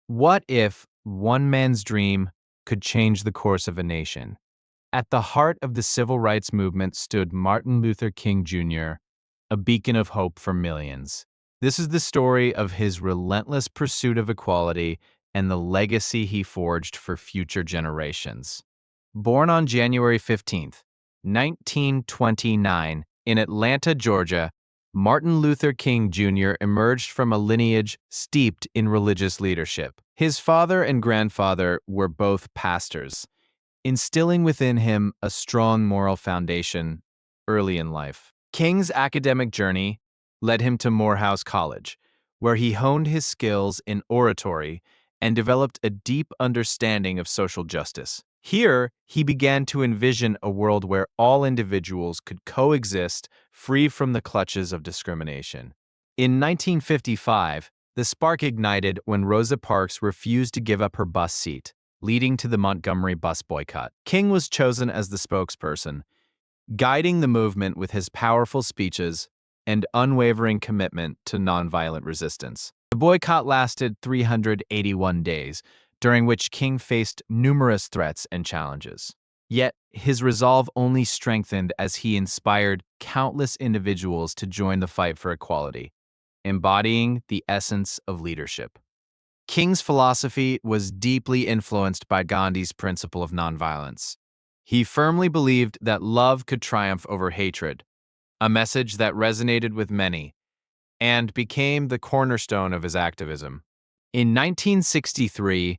What if one man's dream could change the course of a nation? At the heart of the civil rights movement stood Martin Luther King Jr., a beacon of hope for millions. This is the story of his relentless pursuit of equality and the legacy he forged for future generations. Born on January 15th, 1929, in Atlanta, Georgia, Martin Luther King Jr. emerged from a lineage steeped in religious leadership. His father and grandfather were both pastors, instilling within him a strong moral foundation early in life. King's academic journey led him to Morehouse College, where he honed his skills in oratory and developed a deep understanding of social justice. Here, he began to envision a world where all individuals could coexist free from the clutches of discrimination. In 1955, the spark ignited when Rosa Parks refused to give up her bus seat, leading to the Montgomery bus boycott. King was chosen as the spokesperson, guiding the movement with his powerful speeches and unwavering commitment to nonviolent resistance. The boycott lasted 381 days, during which King faced numerous threats and challenges. Yet, his resolve only strengthened as he inspired countless individuals to join the fight for equality, embodying the essence of leadership. King's philosophy was deeply influenced by Gandhi's principle of nonviolence. He firmly believed that love could triumph over hatred, a message that resonated with many and became the cornerstone of his activism. In 1963,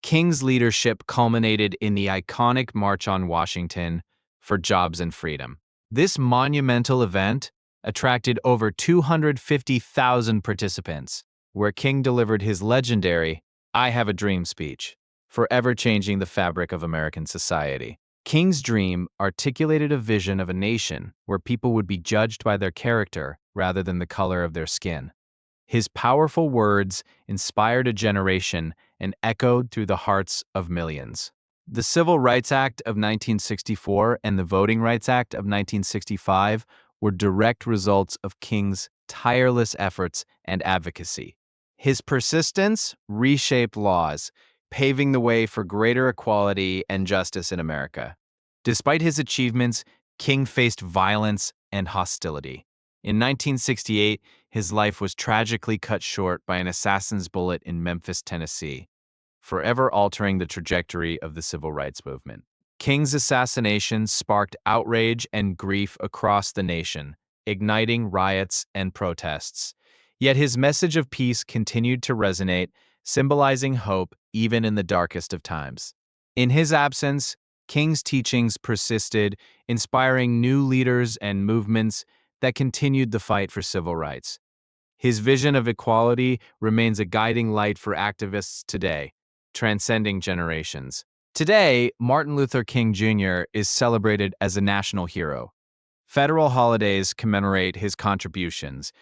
King's leadership culminated in the iconic March on Washington for Jobs and Freedom. This monumental event attracted over 250,000 participants, where King delivered his legendary "I Have a Dream" speech, forever changing the fabric of American society. King's dream articulated a vision of a nation where people would be judged by their character rather than the color of their skin. His powerful words inspired a generation and echoed through the hearts of millions. The Civil Rights Act of 1964 and the Voting Rights Act of 1965 were direct results of King's tireless efforts and advocacy. His persistence reshaped laws, paving the way for greater equality and justice in America. Despite his achievements, King faced violence and hostility. In 1968, his life was tragically cut short by an assassin's bullet in Memphis, Tennessee, forever altering the trajectory of the civil rights movement. King's assassination sparked outrage and grief across the nation, igniting riots and protests. Yet his message of peace continued to resonate, symbolizing hope even in the darkest of times. In his absence, King's teachings persisted, inspiring new leaders and movements that continued the fight for civil rights. His vision of equality remains a guiding light for activists today, transcending generations. Today, Martin Luther King Jr. is celebrated as a national hero. Federal holidays commemorate his contributions,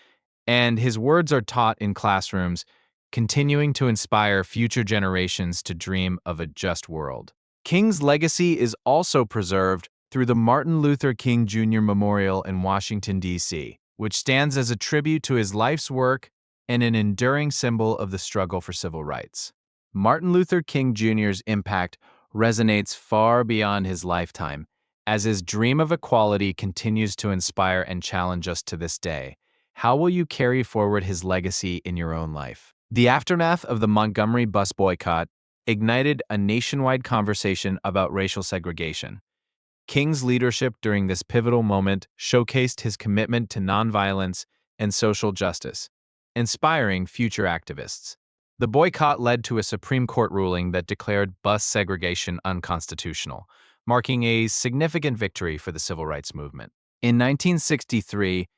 and his words are taught in classrooms, continuing to inspire future generations to dream of a just world. King's legacy is also preserved through the Martin Luther King Jr. Memorial in Washington, D.C., which stands as a tribute to his life's work and an enduring symbol of the struggle for civil rights. Martin Luther King Jr.'s impact resonates far beyond his lifetime, as his dream of equality continues to inspire and challenge us to this day. How will you carry forward his legacy in your own life? The aftermath of the Montgomery bus boycott ignited a nationwide conversation about racial segregation. King's leadership during this pivotal moment showcased his commitment to nonviolence and social justice, inspiring future activists. The boycott led to a Supreme Court ruling that declared bus segregation unconstitutional, marking a significant victory for the civil rights movement. In 1963,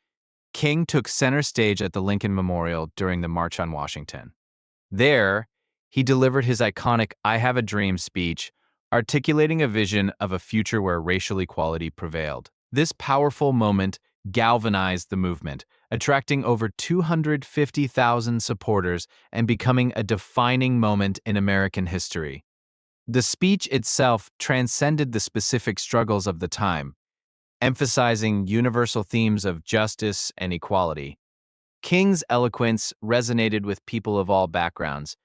King took center stage at the Lincoln Memorial during the March on Washington. There, he delivered his iconic "I Have a Dream" speech, articulating a vision of a future where racial equality prevailed. This powerful moment galvanized the movement, attracting over 250,000 supporters and becoming a defining moment in American history. The speech itself transcended the specific struggles of the time, emphasizing universal themes of justice and equality. King's eloquence resonated with people of all backgrounds,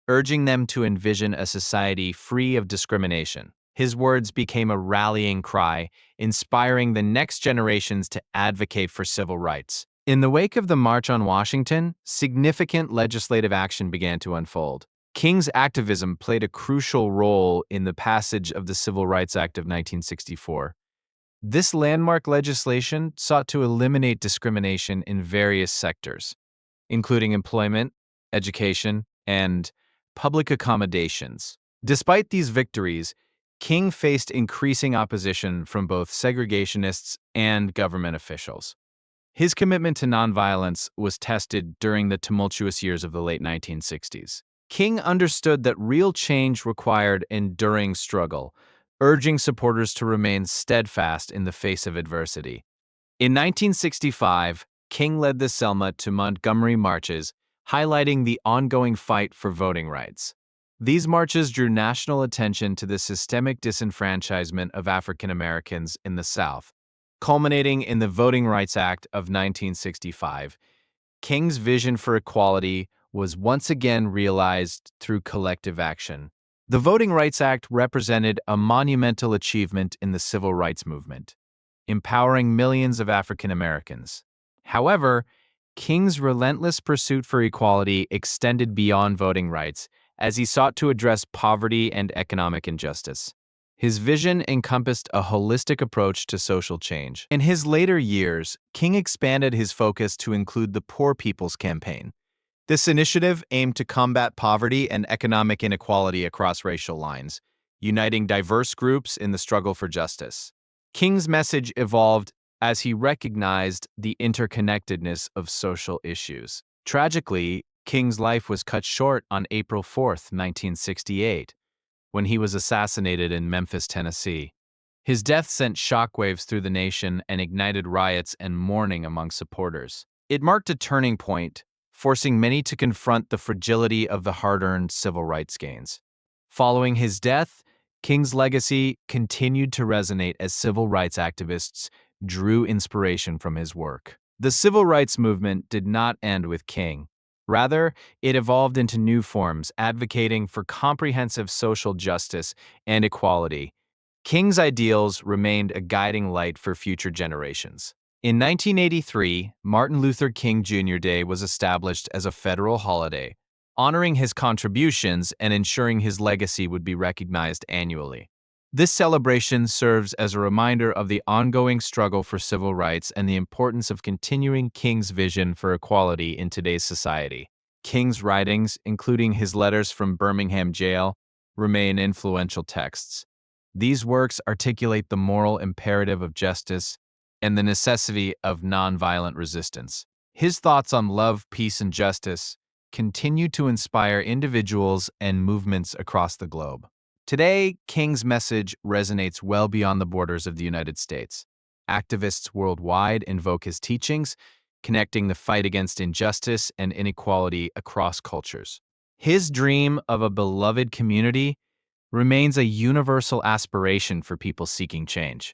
urging them to envision a society free of discrimination. His words became a rallying cry, inspiring the next generations to advocate for civil rights. In the wake of the March on Washington, significant legislative action began to unfold. King's activism played a crucial role in the passage of the Civil Rights Act of 1964. This landmark legislation sought to eliminate discrimination in various sectors, including employment, education, and public accommodations. Despite these victories, King faced increasing opposition from both segregationists and government officials. His commitment to nonviolence was tested during the tumultuous years of the late 1960s. King understood that real change required enduring struggle, urging supporters to remain steadfast in the face of adversity. In 1965, King led the Selma to Montgomery marches, highlighting the ongoing fight for voting rights. These marches drew national attention to the systemic disenfranchisement of African Americans in the South. Culminating in the Voting Rights Act of 1965, King's vision for equality was once again realized through collective action. The Voting Rights Act represented a monumental achievement in the civil rights movement, empowering millions of African Americans. However, King's relentless pursuit for equality extended beyond voting rights as he sought to address poverty and economic injustice. His vision encompassed a holistic approach to social change. In his later years, King expanded his focus to include the Poor People's Campaign. This initiative aimed to combat poverty and economic inequality across racial lines, uniting diverse groups in the struggle for justice. King's message evolved as he recognized the interconnectedness of social issues. Tragically, King's life was cut short on April 4, 1968, when he was assassinated in Memphis, Tennessee. His death sent shockwaves through the nation and ignited riots and mourning among supporters. It marked a turning point, forcing many to confront the fragility of the hard-earned civil rights gains. Following his death, King's legacy continued to resonate as civil rights activists drew inspiration from his work. The civil rights movement did not end with King. Rather, it evolved into new forms, advocating for comprehensive social justice and equality. King's ideals remained a guiding light for future generations. In 1983, Martin Luther King Jr. Day was established as a federal holiday, honoring his contributions and ensuring his legacy would be recognized annually. This celebration serves as a reminder of the ongoing struggle for civil rights and the importance of continuing King's vision for equality in today's society. King's writings, including his letters from Birmingham jail, remain influential texts. These works articulate the moral imperative of justice and the necessity of nonviolent resistance. His thoughts on love, peace, and justice continue to inspire individuals and movements across the globe. Today, King's message resonates well beyond the borders of the United States. Activists worldwide invoke his teachings, connecting the fight against injustice and inequality across cultures. His dream of a beloved community remains a universal aspiration for people seeking change.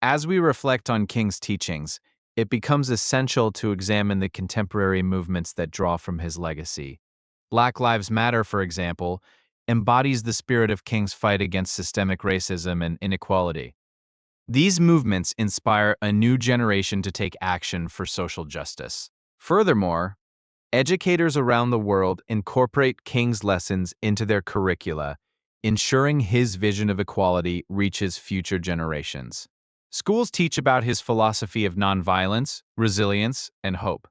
As we reflect on King's teachings, it becomes essential to examine the contemporary movements that draw from his legacy. Black Lives Matter, for example, embodies the spirit of King's fight against systemic racism and inequality. These movements inspire a new generation to take action for social justice. Furthermore, educators around the world incorporate King's lessons into their curricula, ensuring his vision of equality reaches future generations. Schools teach about his philosophy of nonviolence, resilience, and hope,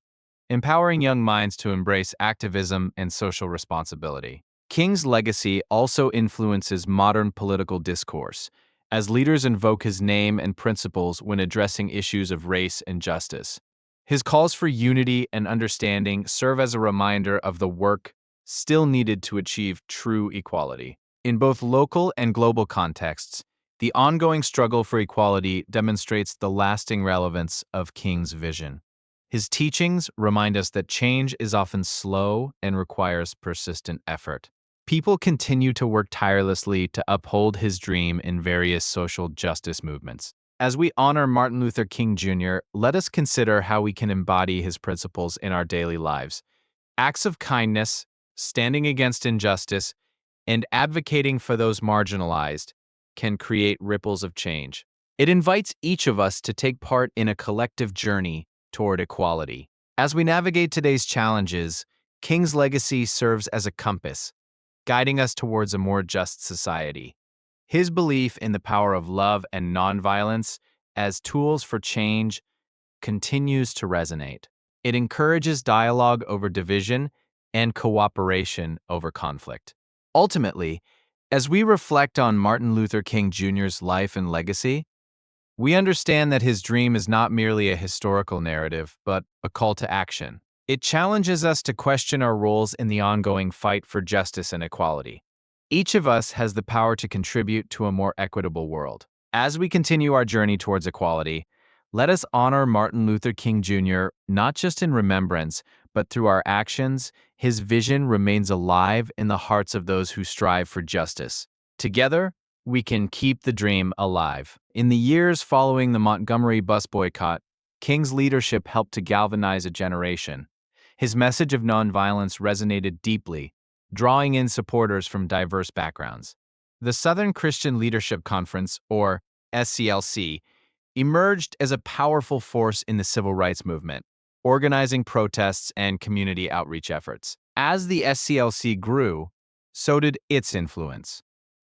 empowering young minds to embrace activism and social responsibility. King's legacy also influences modern political discourse, as leaders invoke his name and principles when addressing issues of race and justice. His calls for unity and understanding serve as a reminder of the work still needed to achieve true equality. In both local and global contexts, the ongoing struggle for equality demonstrates the lasting relevance of King's vision. His teachings remind us that change is often slow and requires persistent effort. People continue to work tirelessly to uphold his dream in various social justice movements. As we honor Martin Luther King Jr., let us consider how we can embody his principles in our daily lives. Acts of kindness, standing against injustice, and advocating for those marginalized can create ripples of change. It invites each of us to take part in a collective journey toward equality. As we navigate today's challenges, King's legacy serves as a compass, guiding us towards a more just society. His belief in the power of love and nonviolence as tools for change continues to resonate. It encourages dialogue over division and cooperation over conflict. Ultimately, as we reflect on Martin Luther King Jr.'s life and legacy, we understand that his dream is not merely a historical narrative, but a call to action. It challenges us to question our roles in the ongoing fight for justice and equality. Each of us has the power to contribute to a more equitable world. As we continue our journey towards equality, let us honor Martin Luther King Jr. not just in remembrance, but through our actions. His vision remains alive in the hearts of those who strive for justice. Together, we can keep the dream alive. In the years following the Montgomery bus boycott, King's leadership helped to galvanize a generation. His message of nonviolence resonated deeply, drawing in supporters from diverse backgrounds. The Southern Christian Leadership Conference, or SCLC, emerged as a powerful force in the civil rights movement, organizing protests and community outreach efforts. As the SCLC grew, so did its influence.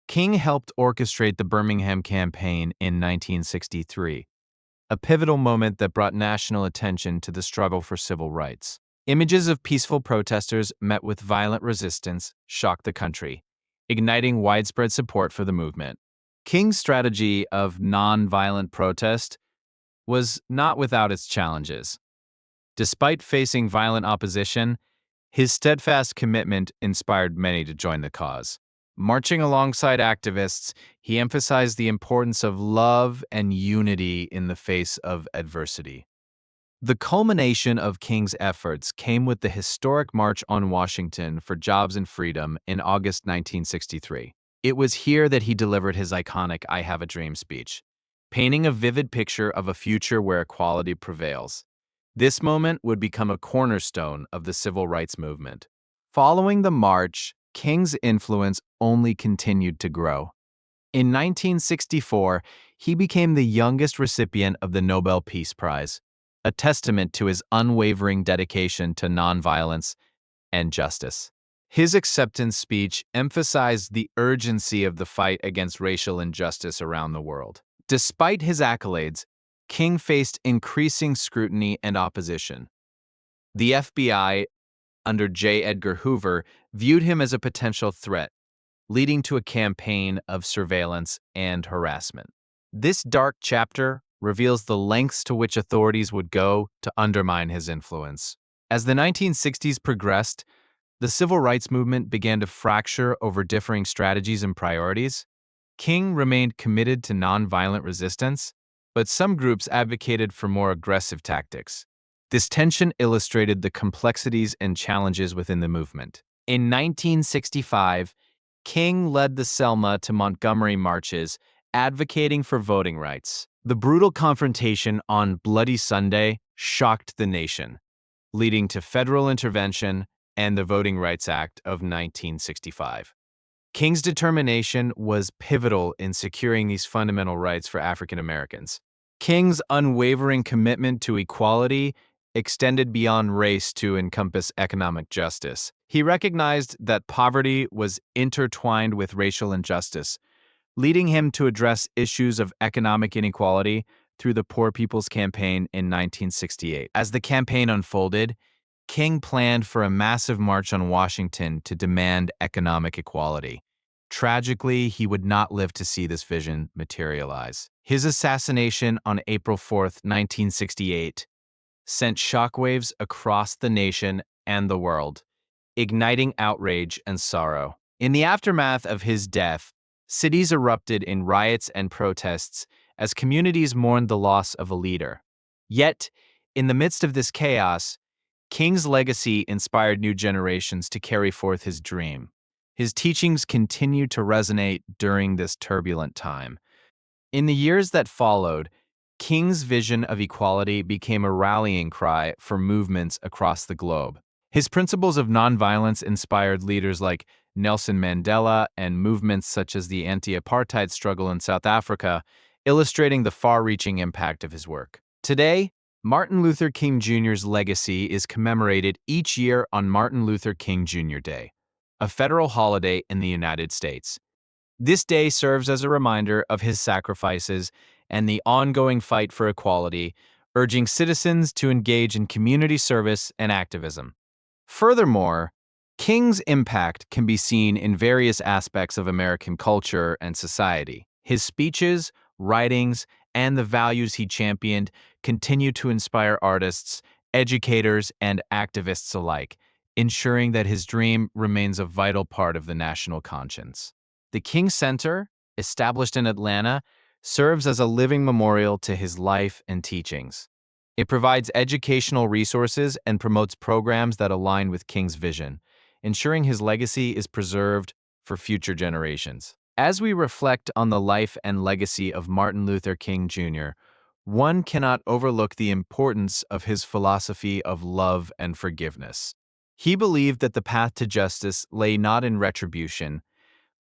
King helped orchestrate the Birmingham Campaign in 1963, a pivotal moment that brought national attention to the struggle for civil rights. Images of peaceful protesters met with violent resistance shocked the country, igniting widespread support for the movement. King's strategy of nonviolent protest was not without its challenges. Despite facing violent opposition, his steadfast commitment inspired many to join the cause. Marching alongside activists, he emphasized the importance of love and unity in the face of adversity. The culmination of King's efforts came with the historic March on Washington for Jobs and Freedom in August 1963. It was here that he delivered his iconic I Have a Dream speech, painting a vivid picture of a future where equality prevails. This moment would become a cornerstone of the civil rights movement. Following the march, King's influence only continued to grow. In 1964, he became the youngest recipient of the Nobel Peace Prize, a testament to his unwavering dedication to nonviolence and justice. His acceptance speech emphasized the urgency of the fight against racial injustice around the world. Despite his accolades, King faced increasing scrutiny and opposition. The FBI, under J. Edgar Hoover, viewed him as a potential threat, leading to a campaign of surveillance and harassment. This dark chapter reveals the lengths to which authorities would go to undermine his influence. As the 1960s progressed, the civil rights movement began to fracture over differing strategies and priorities. King remained committed to nonviolent resistance, but some groups advocated for more aggressive tactics. This tension illustrated the complexities and challenges within the movement. In 1965, King led the Selma to Montgomery marches, advocating for voting rights. The brutal confrontation on Bloody Sunday shocked the nation, leading to federal intervention and the Voting Rights Act of 1965. King's determination was pivotal in securing these fundamental rights for African Americans. King's unwavering commitment to equality extended beyond race to encompass economic justice. He recognized that poverty was intertwined with racial injustice, leading him to address issues of economic inequality through the Poor People's Campaign in 1968. As the campaign unfolded, King planned for a massive march on Washington to demand economic equality. Tragically, he would not live to see this vision materialize. His assassination on April 4, 1968, sent shockwaves across the nation and the world, igniting outrage and sorrow. In the aftermath of his death, cities erupted in riots and protests as communities mourned the loss of a leader. Yet, in the midst of this chaos, King's legacy inspired new generations to carry forth his dream. His teachings continued to resonate during this turbulent time. In the years that followed, King's vision of equality became a rallying cry for movements across the globe. His principles of nonviolence inspired leaders like Nelson Mandela and movements such as the anti-apartheid struggle in South Africa, illustrating the far-reaching impact of his work. Today, Martin Luther King Jr.'s legacy is commemorated each year on Martin Luther King Jr. Day, a federal holiday in the United States. This day serves as a reminder of his sacrifices and the ongoing fight for equality, urging citizens to engage in community service and activism. Furthermore, King's impact can be seen in various aspects of American culture and society. His speeches, writings, and the values he championed continue to inspire artists, educators, and activists alike, ensuring that his dream remains a vital part of the national conscience. The King Center, established in Atlanta, serves as a living memorial to his life and teachings. It provides educational resources and promotes programs that align with King's vision, ensuring his legacy is preserved for future generations. As we reflect on the life and legacy of Martin Luther King Jr., one cannot overlook the importance of his philosophy of love and forgiveness. He believed that the path to justice lay not in retribution,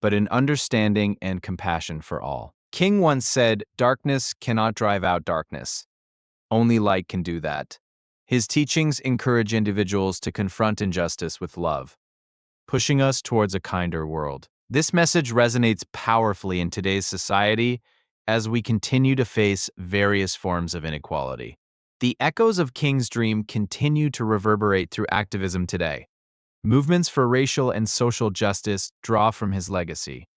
but in understanding and compassion for all. King once said, "Darkness cannot drive out darkness. Only light can do that." His teachings encourage individuals to confront injustice with love, pushing us towards a kinder world. This message resonates powerfully in today's society as we continue to face various forms of inequality. The echoes of King's dream continue to reverberate through activism today. Movements for racial and social justice draw from his legacy,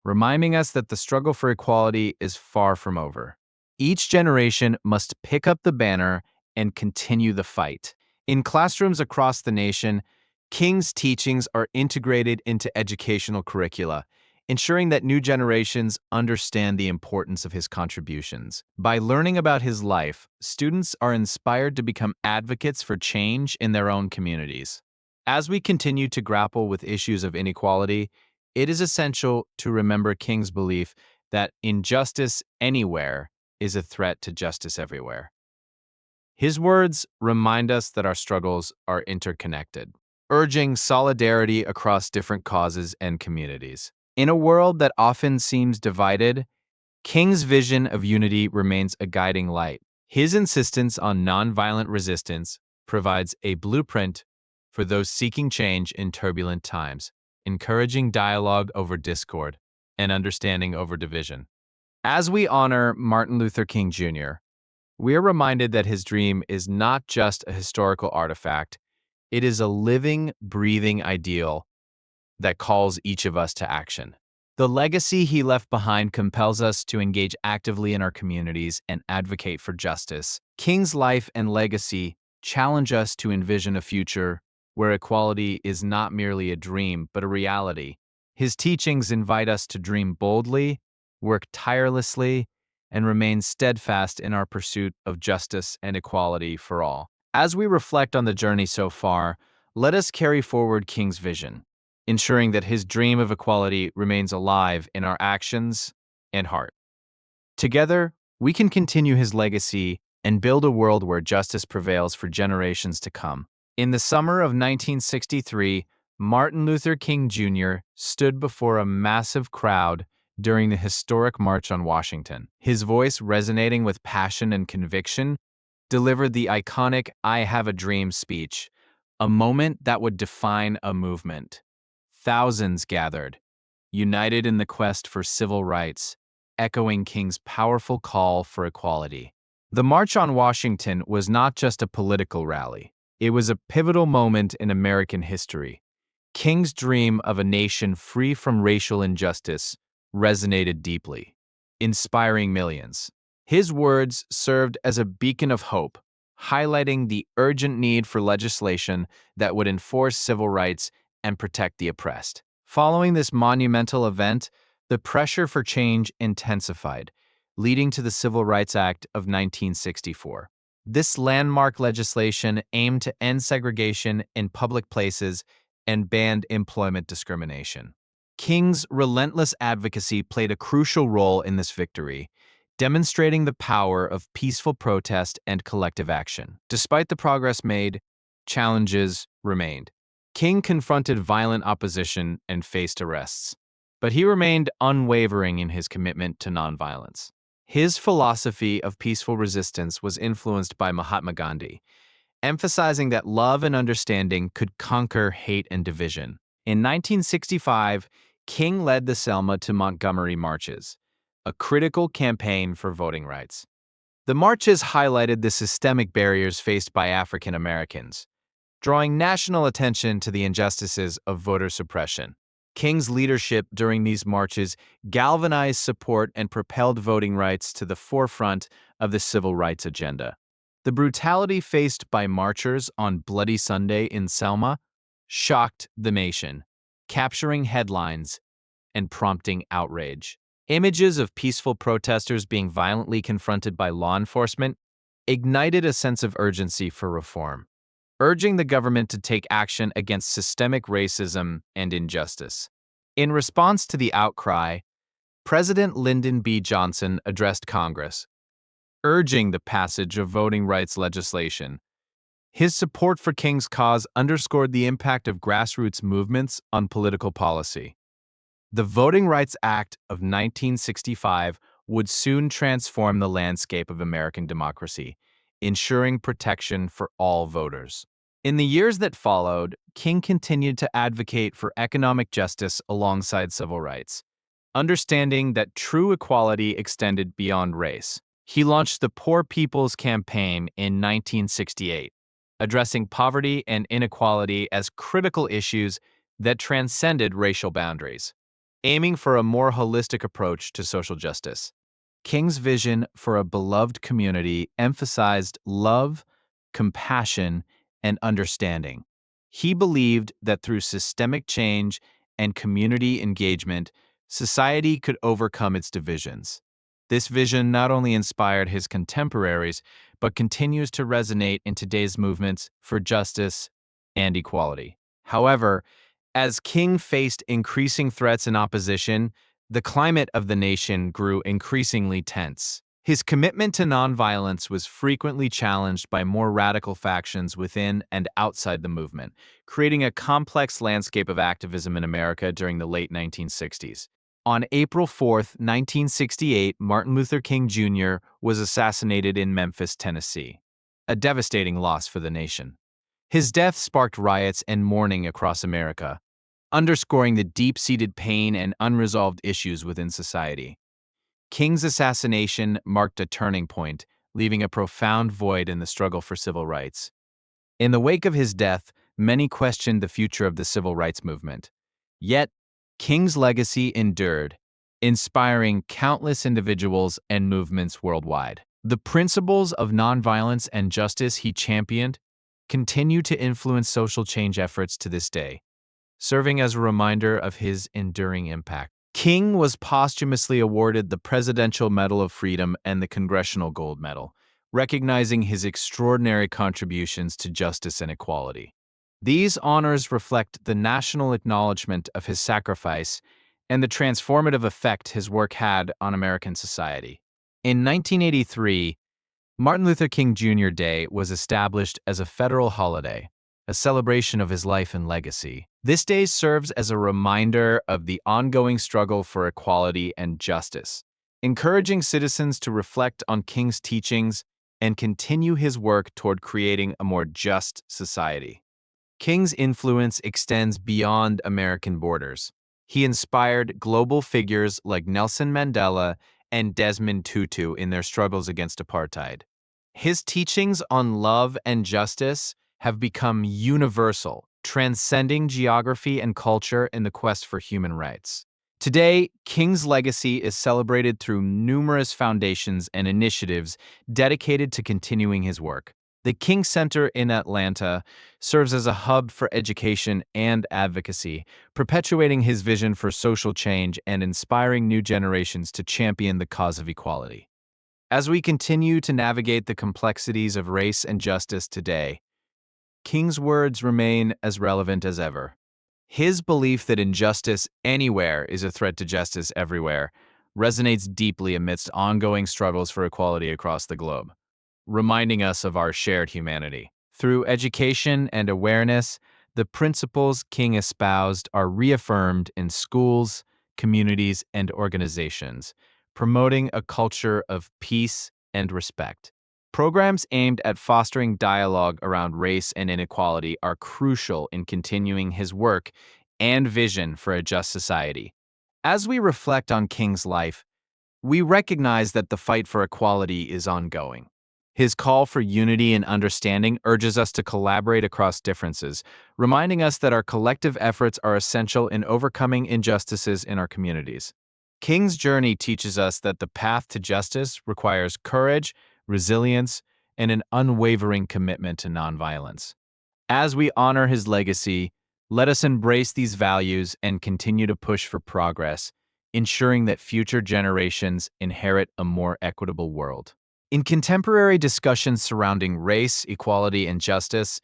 reminding us that the struggle for equality is far from over. Each generation must pick up the banner and continue the fight. In classrooms across the nation, King's teachings are integrated into educational curricula, ensuring that new generations understand the importance of his contributions. By learning about his life, students are inspired to become advocates for change in their own communities. As we continue to grapple with issues of inequality, it is essential to remember King's belief that injustice anywhere is a threat to justice everywhere. His words remind us that our struggles are interconnected, urging solidarity across different causes and communities. In a world that often seems divided, King's vision of unity remains a guiding light. His insistence on nonviolent resistance provides a blueprint for those seeking change in turbulent times, encouraging dialogue over discord and understanding over division. As we honor Martin Luther King Jr., we are reminded that his dream is not just a historical artifact, it is a living, breathing ideal that calls each of us to action. The legacy he left behind compels us to engage actively in our communities and advocate for justice. King's life and legacy challenge us to envision a future where equality is not merely a dream, but a reality. His teachings invite us to dream boldly, work tirelessly, and remain steadfast in our pursuit of justice and equality for all. As we reflect on the journey so far, let us carry forward King's vision, ensuring that his dream of equality remains alive in our actions and heart. Together, we can continue his legacy and build a world where justice prevails for generations to come. In the summer of 1963, Martin Luther King Jr. stood before a massive crowd during the historic March on Washington. His voice, resonating with passion and conviction, delivered the iconic "I Have a Dream" speech, a moment that would define a movement. Thousands gathered, united in the quest for civil rights, echoing King's powerful call for equality. The March on Washington was not just a political rally. It was a pivotal moment in American history. King's dream of a nation free from racial injustice resonated deeply, inspiring millions. His words served as a beacon of hope, highlighting the urgent need for legislation that would enforce civil rights and protect the oppressed. Following this monumental event, the pressure for change intensified, leading to the Civil Rights Act of 1964. This landmark legislation aimed to end segregation in public places and banned employment discrimination. King's relentless advocacy played a crucial role in this victory, demonstrating the power of peaceful protest and collective action. Despite the progress made, challenges remained. King confronted violent opposition and faced arrests, but he remained unwavering in his commitment to nonviolence. His philosophy of peaceful resistance was influenced by Mahatma Gandhi, emphasizing that love and understanding could conquer hate and division. In 1965, King led the Selma to Montgomery marches, a critical campaign for voting rights. The marches highlighted the systemic barriers faced by African Americans, drawing national attention to the injustices of voter suppression. King's leadership during these marches galvanized support and propelled voting rights to the forefront of the civil rights agenda. The brutality faced by marchers on Bloody Sunday in Selma shocked the nation, capturing headlines and prompting outrage. Images of peaceful protesters being violently confronted by law enforcement ignited a sense of urgency for reform, urging the government to take action against systemic racism and injustice. In response to the outcry, President Lyndon B. Johnson addressed Congress, urging the passage of voting rights legislation. His support for King's cause underscored the impact of grassroots movements on political policy. The Voting Rights Act of 1965 would soon transform the landscape of American democracy, ensuring protection for all voters. In the years that followed, King continued to advocate for economic justice alongside civil rights, understanding that true equality extended beyond race. He launched the Poor People's Campaign in 1968, addressing poverty and inequality as critical issues that transcended racial boundaries, aiming for a more holistic approach to social justice. King's vision for a beloved community emphasized love, compassion, and understanding. He believed that through systemic change and community engagement, society could overcome its divisions. This vision not only inspired his contemporaries, but continues to resonate in today's movements for justice and equality. However, as King faced increasing threats and opposition, the climate of the nation grew increasingly tense. His commitment to nonviolence was frequently challenged by more radical factions within and outside the movement, creating a complex landscape of activism in America during the late 1960s. On April 4, 1968, Martin Luther King Jr. was assassinated in Memphis, Tennessee, a devastating loss for the nation. His death sparked riots and mourning across America, underscoring the deep-seated pain and unresolved issues within society. King's assassination marked a turning point, leaving a profound void in the struggle for civil rights. In the wake of his death, many questioned the future of the civil rights movement. Yet, King's legacy endured, inspiring countless individuals and movements worldwide. The principles of nonviolence and justice he championed continue to influence social change efforts to this day, serving as a reminder of his enduring impact. King was posthumously awarded the Presidential Medal of Freedom and the Congressional Gold Medal, recognizing his extraordinary contributions to justice and equality. These honors reflect the national acknowledgement of his sacrifice and the transformative effect his work had on American society. In 1983, Martin Luther King Jr. Day was established as a federal holiday, a celebration of his life and legacy. This day serves as a reminder of the ongoing struggle for equality and justice, encouraging citizens to reflect on King's teachings and continue his work toward creating a more just society. King's influence extends beyond American borders. He inspired global figures like Nelson Mandela and Desmond Tutu in their struggles against apartheid. His teachings on love and justice have become universal, transcending geography and culture in the quest for human rights. Today, King's legacy is celebrated through numerous foundations and initiatives dedicated to continuing his work. The King Center in Atlanta serves as a hub for education and advocacy, perpetuating his vision for social change and inspiring new generations to champion the cause of equality. As we continue to navigate the complexities of race and justice today, King's words remain as relevant as ever. His belief that injustice anywhere is a threat to justice everywhere resonates deeply amidst ongoing struggles for equality across the globe, reminding us of our shared humanity. Through education and awareness, the principles King espoused are reaffirmed in schools, communities, and organizations, promoting a culture of peace and respect. Programs aimed at fostering dialogue around race and inequality are crucial in continuing his work and vision for a just society. As we reflect on King's life, we recognize that the fight for equality is ongoing. His call for unity and understanding urges us to collaborate across differences, reminding us that our collective efforts are essential in overcoming injustices in our communities. King's journey teaches us that the path to justice requires courage, resilience, and an unwavering commitment to nonviolence. As we honor his legacy, let us embrace these values and continue to push for progress, ensuring that future generations inherit a more equitable world. In contemporary discussions surrounding race, equality, and justice,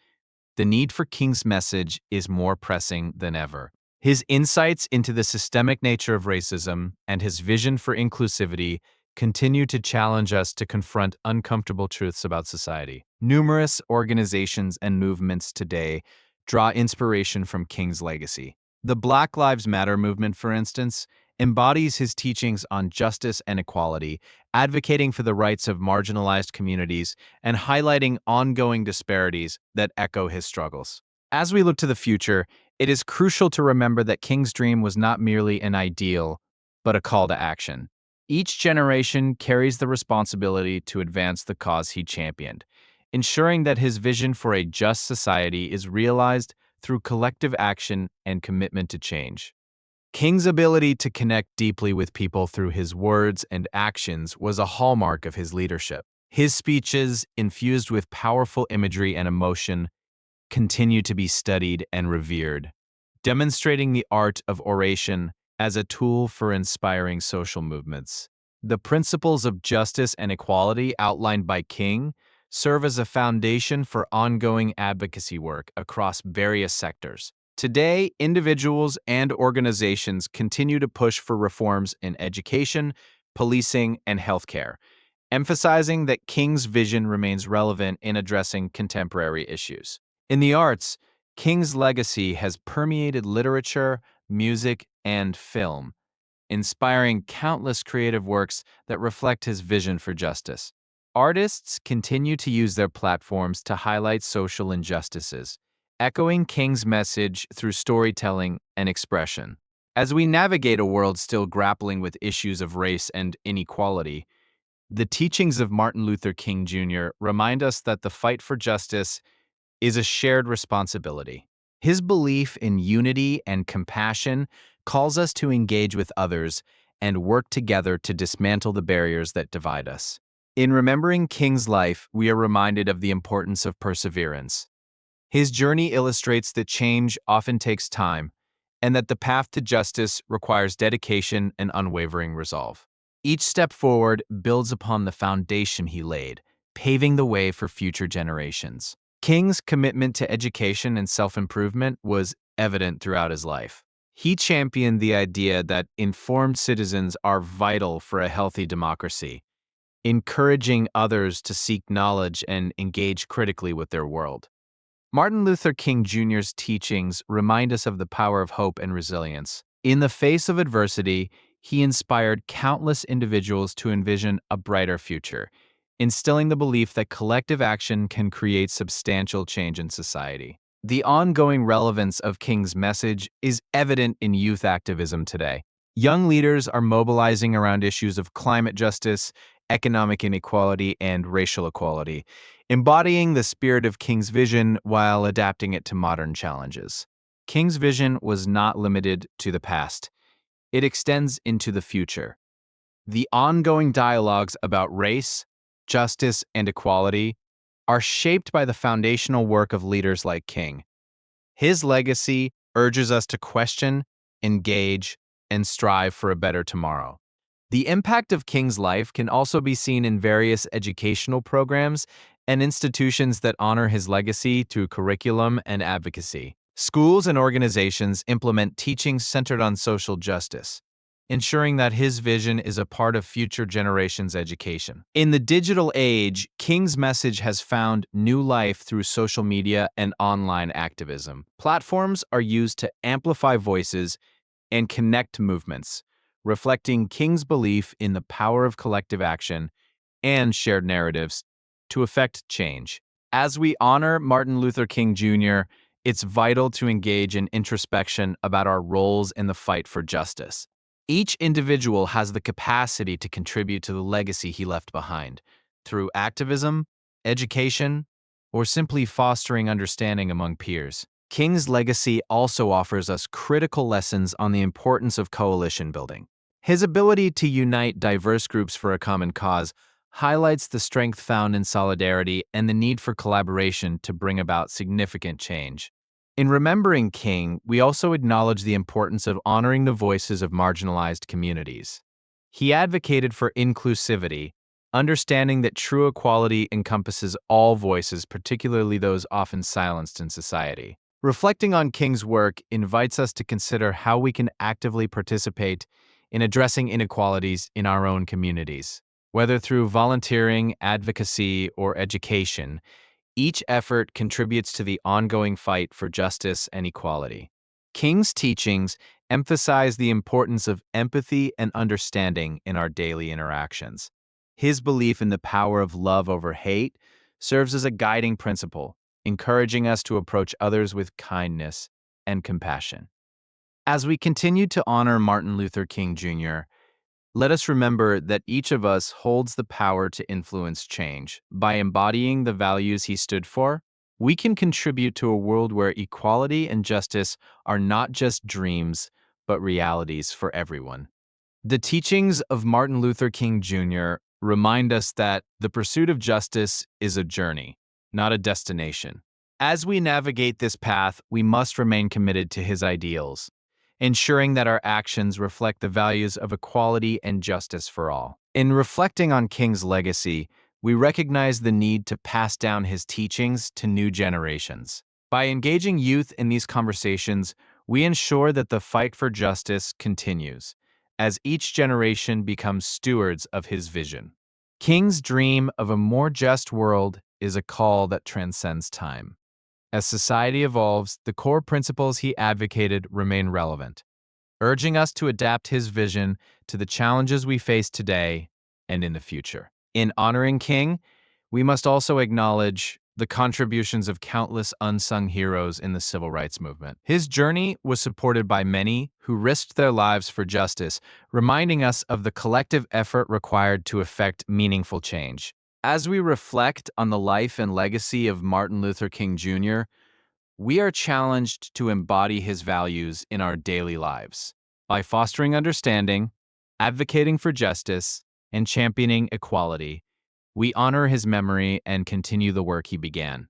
the need for King's message is more pressing than ever. His insights into the systemic nature of racism and his vision for inclusivity continue to challenge us to confront uncomfortable truths about society. Numerous organizations and movements today draw inspiration from King's legacy. The Black Lives Matter movement, for instance, embodies his teachings on justice and equality, advocating for the rights of marginalized communities and highlighting ongoing disparities that echo his struggles. As we look to the future, it is crucial to remember that King's dream was not merely an ideal, but a call to action. Each generation carries the responsibility to advance the cause he championed, ensuring that his vision for a just society is realized through collective action and commitment to change. King's ability to connect deeply with people through his words and actions was a hallmark of his leadership. His speeches, infused with powerful imagery and emotion, continue to be studied and revered, demonstrating the art of oration as a tool for inspiring social movements. The principles of justice and equality outlined by King serve as a foundation for ongoing advocacy work across various sectors. Today, individuals and organizations continue to push for reforms in education, policing, and healthcare, emphasizing that King's vision remains relevant in addressing contemporary issues. In the arts, King's legacy has permeated literature, music, and film, inspiring countless creative works that reflect his vision for justice. Artists continue to use their platforms to highlight social injustices, echoing King's message through storytelling and expression. As we navigate a world still grappling with issues of race and inequality, the teachings of Martin Luther King Jr. remind us that the fight for justice is a shared responsibility. His belief in unity and compassion calls us to engage with others and work together to dismantle the barriers that divide us. In remembering King's life, we are reminded of the importance of perseverance. His journey illustrates that change often takes time and that the path to justice requires dedication and unwavering resolve. Each step forward builds upon the foundation he laid, paving the way for future generations. King's commitment to education and self-improvement was evident throughout his life. He championed the idea that informed citizens are vital for a healthy democracy, encouraging others to seek knowledge and engage critically with their world. Martin Luther King Jr.'s teachings remind us of the power of hope and resilience. In the face of adversity, he inspired countless individuals to envision a brighter future, instilling the belief that collective action can create substantial change in society. The ongoing relevance of King's message is evident in youth activism today. Young leaders are mobilizing around issues of climate justice, economic inequality, and racial equality, embodying the spirit of King's vision while adapting it to modern challenges. King's vision was not limited to the past. It extends into the future. The ongoing dialogues about race, justice, and equality are shaped by the foundational work of leaders like King. His legacy urges us to question, engage, and strive for a better tomorrow. The impact of King's life can also be seen in various educational programs and institutions that honor his legacy through curriculum and advocacy. Schools and organizations implement teachings centered on social justice, ensuring that his vision is a part of future generations' education. In the digital age, King's message has found new life through social media and online activism. Platforms are used to amplify voices and connect movements, reflecting King's belief in the power of collective action and shared narratives to effect change. As we honor Martin Luther King Jr., it's vital to engage in introspection about our roles in the fight for justice. Each individual has the capacity to contribute to the legacy he left behind through activism, education, or simply fostering understanding among peers. King's legacy also offers us critical lessons on the importance of coalition building. His ability to unite diverse groups for a common cause highlights the strength found in solidarity and the need for collaboration to bring about significant change. In remembering King, we also acknowledge the importance of honoring the voices of marginalized communities. He advocated for inclusivity, understanding that true equality encompasses all voices, particularly those often silenced in society. Reflecting on King's work invites us to consider how we can actively participate in addressing inequalities in our own communities. Whether through volunteering, advocacy, or education, each effort contributes to the ongoing fight for justice and equality. King's teachings emphasize the importance of empathy and understanding in our daily interactions. His belief in the power of love over hate serves as a guiding principle, encouraging us to approach others with kindness and compassion. As we continue to honor Martin Luther King Jr., let us remember that each of us holds the power to influence change. By embodying the values he stood for, we can contribute to a world where equality and justice are not just dreams, but realities for everyone. The teachings of Martin Luther King Jr. remind us that the pursuit of justice is a journey, not a destination. As we navigate this path, we must remain committed to his ideals, ensuring that our actions reflect the values of equality and justice for all. In reflecting on King's legacy, we recognize the need to pass down his teachings to new generations. By engaging youth in these conversations, we ensure that the fight for justice continues, as each generation becomes stewards of his vision. King's dream of a more just world is a call that transcends time. As society evolves, the core principles he advocated remain relevant, urging us to adapt his vision to the challenges we face today and in the future. In honoring King, we must also acknowledge the contributions of countless unsung heroes in the civil rights movement. His journey was supported by many who risked their lives for justice, reminding us of the collective effort required to effect meaningful change. As we reflect on the life and legacy of Martin Luther King Jr., we are challenged to embody his values in our daily lives. By fostering understanding, advocating for justice, and championing equality, we honor his memory and continue the work he began.